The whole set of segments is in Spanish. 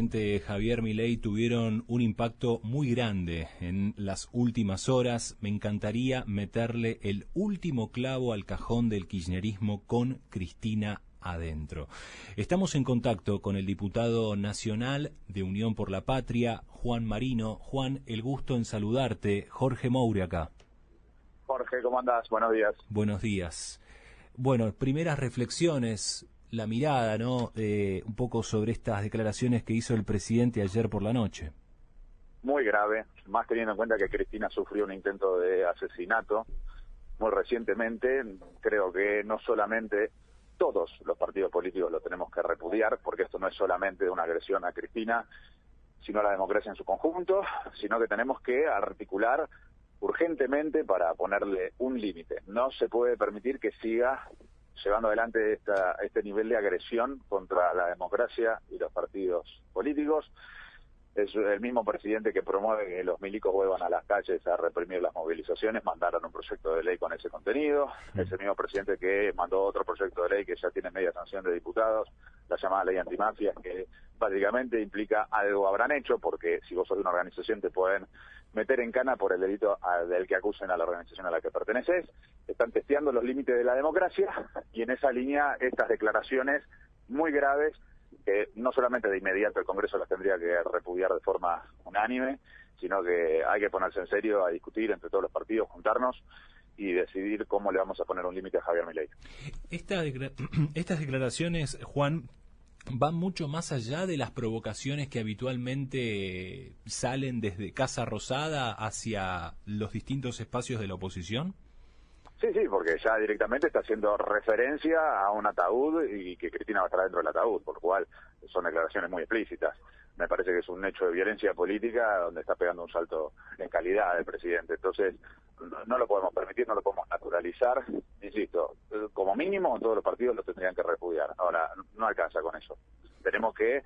presidente Javier Milei tuvieron un impacto muy grande en las últimas horas. Me encantaría meterle el último clavo al cajón del kirchnerismo con Cristina adentro. Estamos en contacto con el diputado nacional de Unión por la Patria, Juan Marino. Juan, el gusto en saludarte. Jorge Moure acá. Jorge, ¿cómo andás? Buenos días. Buenos días. Bueno, primeras reflexiones, la mirada, ¿no? Un poco sobre estas declaraciones que hizo el presidente ayer por la noche. Muy grave, más teniendo en cuenta que Cristina sufrió un intento de asesinato muy recientemente. Creo que no solamente todos los partidos políticos lo tenemos que repudiar, porque esto no es solamente una agresión a Cristina, sino a la democracia en su conjunto, sino que tenemos que articular urgentemente para ponerle un límite. No se puede permitir que siga llevando adelante este nivel de agresión contra la democracia y los partidos políticos. Es el mismo presidente que promueve que los milicos vuelvan a las calles a reprimir las movilizaciones, mandaron un proyecto de ley con ese contenido. Es el mismo presidente que mandó otro proyecto de ley que ya tiene media sanción de diputados, la llamada ley antimafias, que básicamente implica algo habrán hecho, porque si vos sos de una organización te pueden meter en cana por el delito del que acusen a la organización a la que perteneces. Están testeando los límites de la democracia y en esa línea estas declaraciones muy graves, que no solamente de inmediato el Congreso las tendría que repudiar de forma unánime, sino que hay que ponerse en serio a discutir entre todos los partidos, juntarnos y decidir cómo le vamos a poner un límite a Javier Milei. Estas declaraciones, Juan, van mucho más allá de las provocaciones que habitualmente salen desde Casa Rosada hacia los distintos espacios de la oposición. Sí, porque ya directamente está haciendo referencia a un ataúd y que Cristina va a estar dentro del ataúd, por lo cual son declaraciones muy explícitas. Me parece que es un hecho de violencia política donde está pegando un salto en calidad el presidente. Entonces, no lo podemos permitir, no lo podemos naturalizar. Insisto, como mínimo todos los partidos lo tendrían que repudiar. Ahora, no alcanza con eso. Tenemos que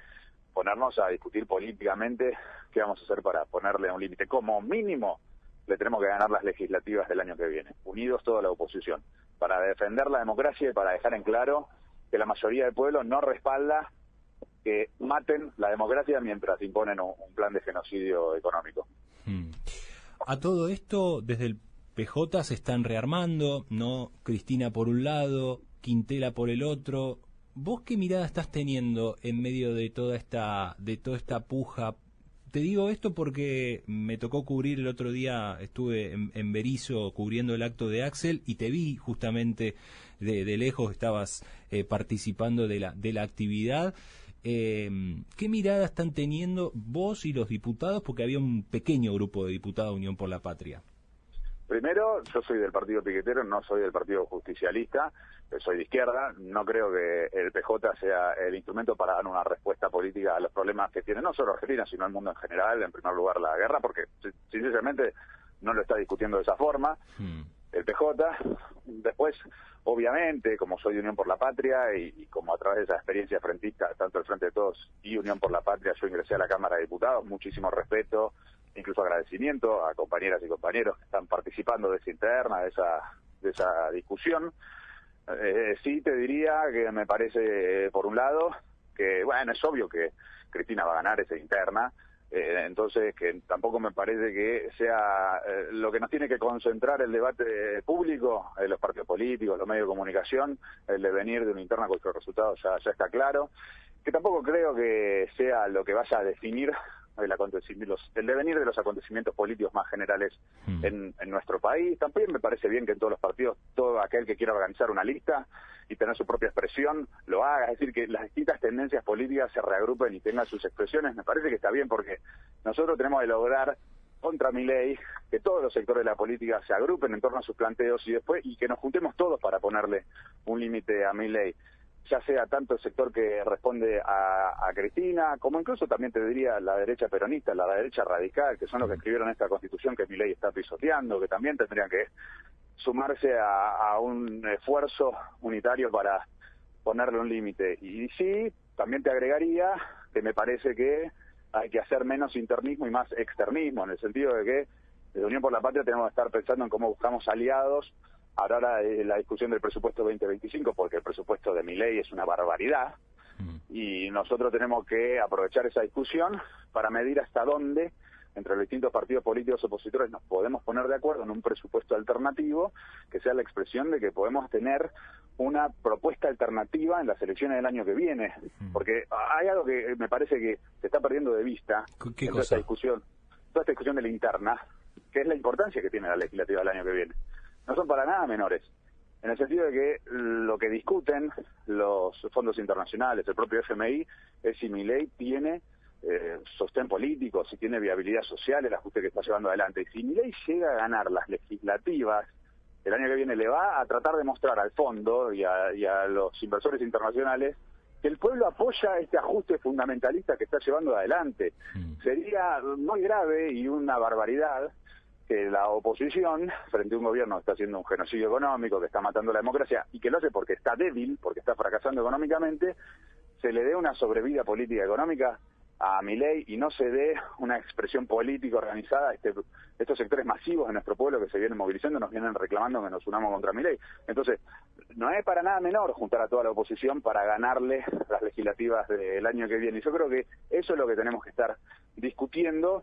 ponernos a discutir políticamente qué vamos a hacer para ponerle un límite. Como mínimo, le tenemos que ganar las legislativas del año que viene, unidos toda la oposición, para defender la democracia y para dejar en claro que la mayoría del pueblo no respalda que maten la democracia mientras imponen un plan de genocidio económico. A todo esto, desde el PJ se están rearmando, ¿no? Cristina por un lado, Quintela por el otro. ¿Vos qué mirada estás teniendo en medio de toda esta puja? Te digo esto porque me tocó cubrir el otro día, estuve en Berisso cubriendo el acto de Axel y te vi justamente de lejos, estabas participando de la actividad. ¿Qué mirada están teniendo vos y los diputados? Porque había un pequeño grupo de diputados de Unión por la Patria. Primero, yo soy del partido piquetero, no soy del partido justicialista, soy de izquierda. No creo que el PJ sea el instrumento para dar una respuesta política a los problemas que tiene no solo Argentina, sino el mundo en general. En primer lugar, la guerra, porque sinceramente no lo está discutiendo de esa forma. El PJ, después, obviamente, como soy de Unión por la Patria y como a través de esa experiencia frentista, tanto el Frente de Todos y Unión por la Patria, yo ingresé a la Cámara de Diputados, muchísimo respeto, incluso agradecimiento a compañeras y compañeros que están participando de esa interna, de esa discusión. Sí te diría que me parece, por un lado, que, bueno, es obvio que Cristina va a ganar esa interna, entonces que tampoco me parece que sea lo que nos tiene que concentrar el debate público, los partidos políticos, los medios de comunicación, el devenir de una interna cuyo resultado ya está claro, que tampoco creo que sea lo que vaya a definir el devenir de los acontecimientos políticos más generales en nuestro país. También me parece bien que en todos los partidos, todo aquel que quiera organizar una lista y tener su propia expresión, lo haga. Es decir, que las distintas tendencias políticas se reagrupen y tengan sus expresiones. Me parece que está bien porque nosotros tenemos que lograr contra Milei que todos los sectores de la política se agrupen en torno a sus planteos y que nos juntemos todos para ponerle un límite a Milei, ya sea tanto el sector que responde a Cristina, como incluso también te diría la derecha peronista, la derecha radical, que son los que escribieron esta constitución que Milei está pisoteando, que también tendrían que sumarse a un esfuerzo unitario para ponerle un límite. Y sí, también te agregaría que me parece que hay que hacer menos internismo y más externismo, en el sentido de que desde Unión por la Patria tenemos que estar pensando en cómo buscamos aliados a la hora de la discusión del presupuesto 2025, porque el presupuesto de Milei es una barbaridad. y nosotros tenemos que aprovechar esa discusión para medir hasta dónde entre los distintos partidos políticos opositores nos podemos poner de acuerdo en un presupuesto alternativo que sea la expresión de que podemos tener una propuesta alternativa en las elecciones del año que viene. Porque hay algo que me parece que se está perdiendo de vista ¿Qué en cosa? toda esta discusión de la interna, que es la importancia que tiene la legislativa del año que viene. No son para nada menores, en el sentido de que lo que discuten los fondos internacionales, el propio FMI, es si Milei tiene sostén político, si tiene viabilidad social el ajuste que está llevando adelante. Y si Milei llega a ganar las legislativas, el año que viene le va a tratar de mostrar al fondo y a los inversores internacionales que el pueblo apoya este ajuste fundamentalista que está llevando adelante. Sería muy grave y una barbaridad que la oposición, frente a un gobierno que está haciendo un genocidio económico, que está matando la democracia y que lo hace porque está débil, porque está fracasando económicamente, se le dé una sobrevida política económica a Milei y no se dé una expresión política organizada. Estos sectores masivos de nuestro pueblo que se vienen movilizando nos vienen reclamando que nos unamos contra Milei. Entonces, no es para nada menor juntar a toda la oposición para ganarle las legislativas del año que viene. Y yo creo que eso es lo que tenemos que estar discutiendo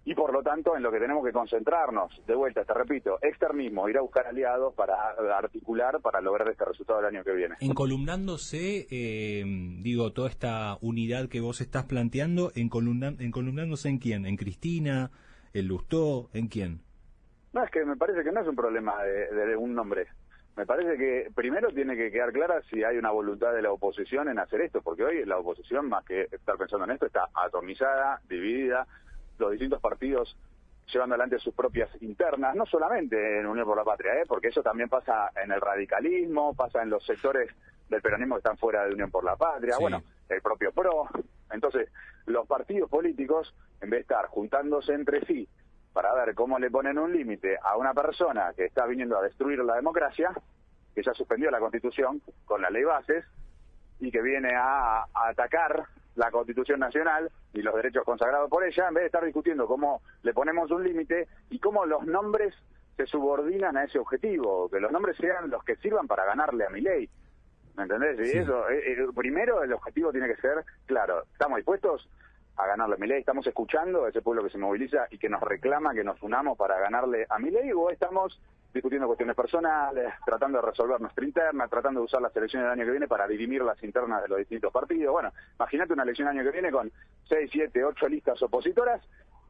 y por lo tanto en lo que tenemos que concentrarnos. De vuelta, te repito, externismo, ir a buscar aliados para articular, para lograr este resultado del año que viene. Encolumnándose, toda esta unidad que vos estás planteando, encolumnándose ¿en quién? ¿En Cristina? ¿En Lustó? ¿En quién? No, es que me parece que no es un problema de un nombre. Me parece que primero tiene que quedar clara si hay una voluntad de la oposición en hacer esto, porque hoy la oposición, más que estar pensando en esto, está atomizada, dividida, los distintos partidos llevando adelante sus propias internas, no solamente en Unión por la Patria, porque eso también pasa en el radicalismo, pasa en los sectores del peronismo que están fuera de Unión por la Patria, sí. Bueno, el propio PRO. Entonces, los partidos políticos, en vez de estar juntándose entre sí para ver cómo le ponen un límite a una persona que está viniendo a destruir la democracia, que ya suspendió la Constitución con la ley Bases, y que viene a atacar la Constitución Nacional y los derechos consagrados por ella, en vez de estar discutiendo cómo le ponemos un límite y cómo los nombres se subordinan a ese objetivo, que los nombres sean los que sirvan para ganarle a Milei. ¿Me entendés? Y sí. Eso, primero el objetivo tiene que ser, claro, estamos dispuestos a ganarle a Milei, estamos escuchando a ese pueblo que se moviliza y que nos reclama que nos unamos para ganarle a Milei, o estamos discutiendo cuestiones personales, tratando de resolver nuestra interna, tratando de usar las elecciones del año que viene para dirimir las internas de los distintos partidos. Bueno, imagínate una elección el año que viene con 6, 7, 8 listas opositoras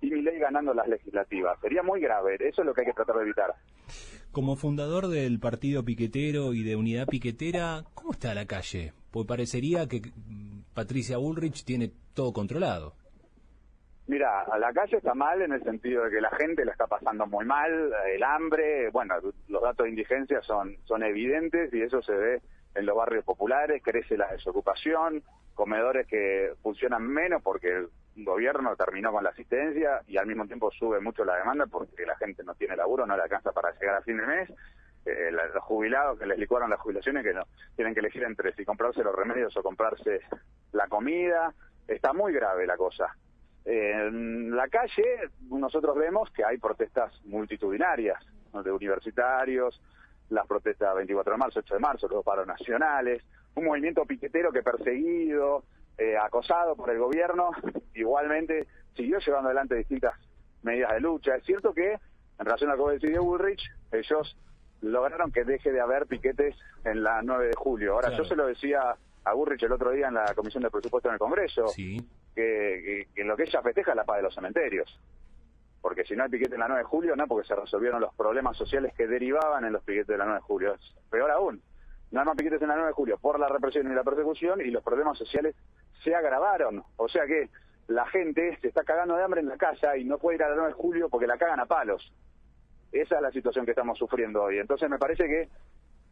y Milei ganando las legislativas. Sería muy grave, eso es lo que hay que tratar de evitar. Como fundador del partido piquetero y de Unidad Piquetera, ¿cómo está la calle? Pues parecería que Patricia Bullrich tiene todo controlado. Mira, la calle está mal en el sentido de que la gente la está pasando muy mal, el hambre, bueno, los datos de indigencia son evidentes y eso se ve en los barrios populares, crece la desocupación, comedores que funcionan menos porque el gobierno terminó con la asistencia y al mismo tiempo sube mucho la demanda porque la gente no tiene laburo, no le alcanza para llegar a fin de mes. Los jubilados que les licuaron las jubilaciones que no tienen que elegir entre si comprarse los remedios o comprarse la comida. Está muy grave la cosa. En la calle nosotros vemos que hay protestas multitudinarias, ¿no?, de universitarios, las protestas 24 de marzo, 8 de marzo, los paros nacionales, un movimiento piquetero que perseguido, acosado por el gobierno, igualmente siguió llevando adelante distintas medidas de lucha. Es cierto que en relación a lo que vos decís de Bullrich, ellos lograron que deje de haber piquetes en la 9 de julio. Ahora, claro, yo se lo decía a Bullrich el otro día en la Comisión de Presupuesto en el Congreso, sí, que lo que ella festeja es la paz de los cementerios. Porque si no hay piquete en la 9 de julio, no, porque se resolvieron los problemas sociales que derivaban en los piquetes de la 9 de julio. Es peor aún, no hay más piquetes en la 9 de julio por la represión y la persecución, y los problemas sociales se agravaron. O sea que la gente se está cagando de hambre en la casa y no puede ir a la 9 de julio porque la cagan a palos. Esa es la situación que estamos sufriendo hoy. Entonces me parece que,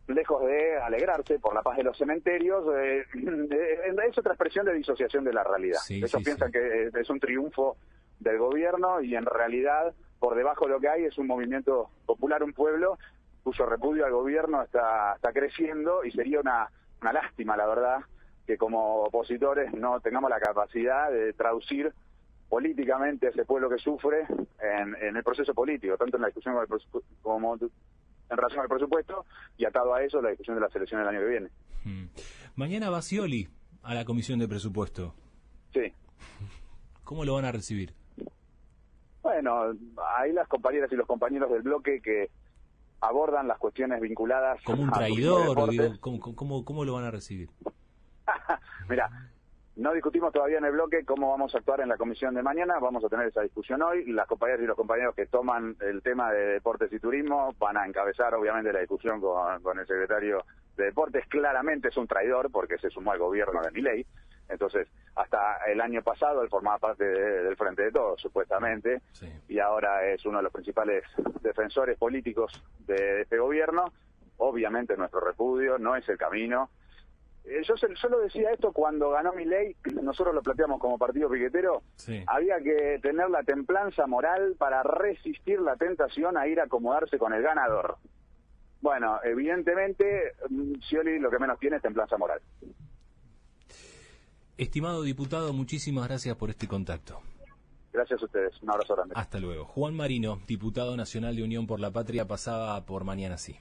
lejos de alegrarse por la paz de los cementerios, es otra expresión de disociación de la realidad. Sí, Ellos sí, piensan que es un triunfo del gobierno y en realidad por debajo de lo que hay es un movimiento popular, un pueblo cuyo repudio al gobierno está creciendo, y sería una lástima, la verdad, que como opositores no tengamos la capacidad de traducir políticamente a ese pueblo que sufre en el proceso político, tanto en la discusión como en relación al presupuesto, y atado a eso la discusión de las elecciones del año que viene. Mañana va Scioli a la Comisión de Presupuesto. Sí. ¿Cómo lo van a recibir? Bueno, hay las compañeras y los compañeros del bloque que abordan las cuestiones vinculadas ¿Como un traidor? Digo, ¿cómo lo van a recibir? Mira, no discutimos todavía en el bloque cómo vamos a actuar en la comisión de mañana, vamos a tener esa discusión hoy. Las compañeras y los compañeros que toman el tema de deportes y turismo van a encabezar obviamente la discusión con el secretario de Deportes. Claramente es un traidor porque se sumó al gobierno de Milei. Entonces, hasta el año pasado él formaba parte del Frente de Todos, supuestamente, sí. Y ahora es uno de los principales defensores políticos de este gobierno. Obviamente nuestro repudio, no es el camino. Yo lo decía esto cuando ganó Milei, nosotros lo planteamos como partido piquetero, sí. Había que tener la templanza moral para resistir la tentación a ir a acomodarse con el ganador. Bueno, evidentemente, Scioli lo que menos tiene es templanza moral. Estimado diputado, muchísimas gracias por este contacto. Gracias a ustedes, un abrazo grande. Hasta luego. Juan Marino, diputado nacional de Unión por la Patria, pasaba por Mañana Sí.